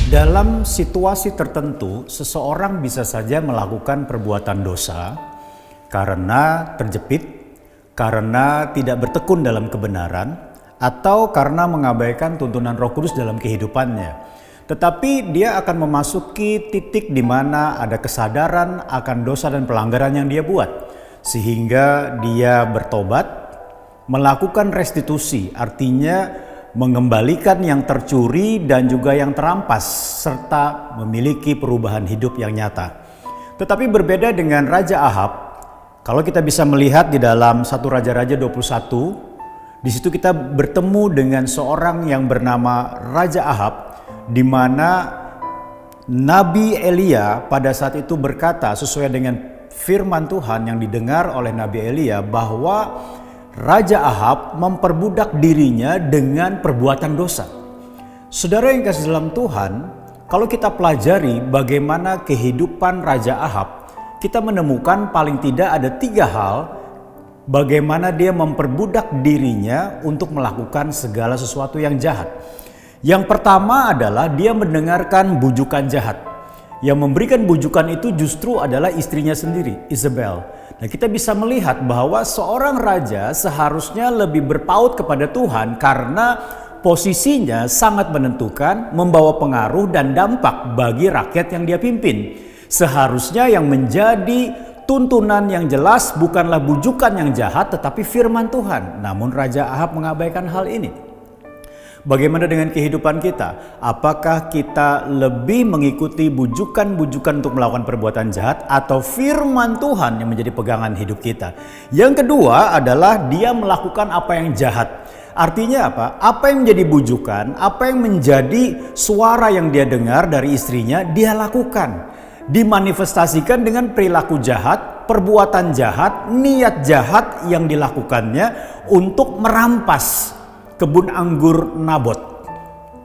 Dalam situasi tertentu, seseorang bisa saja melakukan perbuatan dosa karena terjepit, karena tidak bertekun dalam kebenaran, atau karena mengabaikan tuntunan Roh Kudus dalam kehidupannya. Tetapi dia akan memasuki titik di mana ada kesadaran akan dosa dan pelanggaran yang dia buat, sehingga dia bertobat, melakukan restitusi, artinya mengembalikan yang tercuri dan juga yang terampas, serta memiliki perubahan hidup yang nyata. Tetapi berbeda dengan Raja Ahab, kalau kita bisa melihat di dalam 1 Raja-Raja 21, di situ kita bertemu dengan seorang yang bernama Raja Ahab, di mana Nabi Elia pada saat itu berkata sesuai dengan firman Tuhan yang didengar oleh Nabi Elia bahwa Raja Ahab memperbudak dirinya dengan perbuatan dosa. Saudara yang kasih dalam Tuhan, kalau kita pelajari bagaimana kehidupan Raja Ahab, kita menemukan paling tidak ada 3 hal bagaimana dia memperbudak dirinya untuk melakukan segala sesuatu yang jahat. Yang pertama adalah dia mendengarkan bujukan jahat. Yang memberikan bujukan itu justru adalah istrinya sendiri, Isabel. Nah, kita bisa melihat bahwa seorang raja seharusnya lebih berpaut kepada Tuhan karena posisinya sangat menentukan, membawa pengaruh dan dampak bagi rakyat yang dia pimpin. Seharusnya yang menjadi tuntunan yang jelas bukanlah bujukan yang jahat tetapi firman Tuhan. Namun Raja Ahab mengabaikan hal ini. Bagaimana dengan kehidupan kita? Apakah kita lebih mengikuti bujukan-bujukan untuk melakukan perbuatan jahat atau firman Tuhan yang menjadi pegangan hidup kita? Yang kedua adalah dia melakukan apa yang jahat. Artinya apa? Apa yang menjadi bujukan, apa yang menjadi suara yang dia dengar dari istrinya, dia lakukan. Dimanifestasikan dengan perilaku jahat, perbuatan jahat, niat jahat yang dilakukannya untuk merampas kebun anggur Nabot.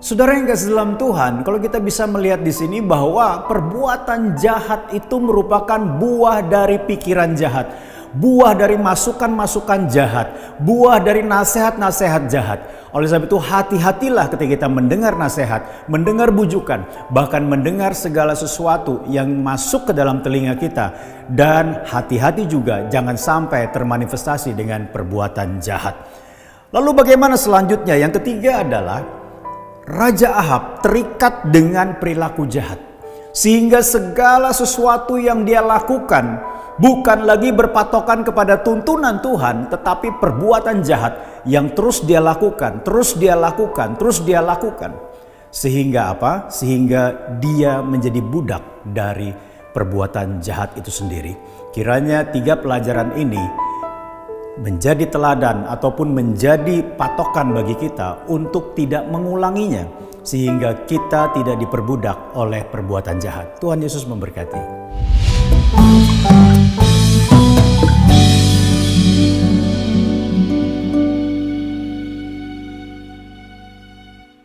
Saudara yang kasih dalam Tuhan, kalau kita bisa melihat di sini bahwa perbuatan jahat itu merupakan buah dari pikiran jahat, buah dari masukan-masukan jahat, buah dari nasihat-nasihat jahat. Oleh sebab itu hati-hatilah ketika kita mendengar nasihat, mendengar bujukan, bahkan mendengar segala sesuatu yang masuk ke dalam telinga kita. Dan hati-hati juga jangan sampai termanifestasi dengan perbuatan jahat. Lalu bagaimana selanjutnya? Yang ketiga adalah Raja Ahab terikat dengan perilaku jahat. Sehingga segala sesuatu yang dia lakukan bukan lagi berpatokan kepada tuntunan Tuhan, tetapi perbuatan jahat yang terus dia lakukan, terus dia lakukan, terus dia lakukan. Sehingga apa? Sehingga dia menjadi budak dari perbuatan jahat itu sendiri. Kiranya 3 pelajaran ini menjadi teladan ataupun menjadi patokan bagi kita untuk tidak mengulanginya, sehingga kita tidak diperbudak oleh perbuatan jahat. Tuhan Yesus memberkati.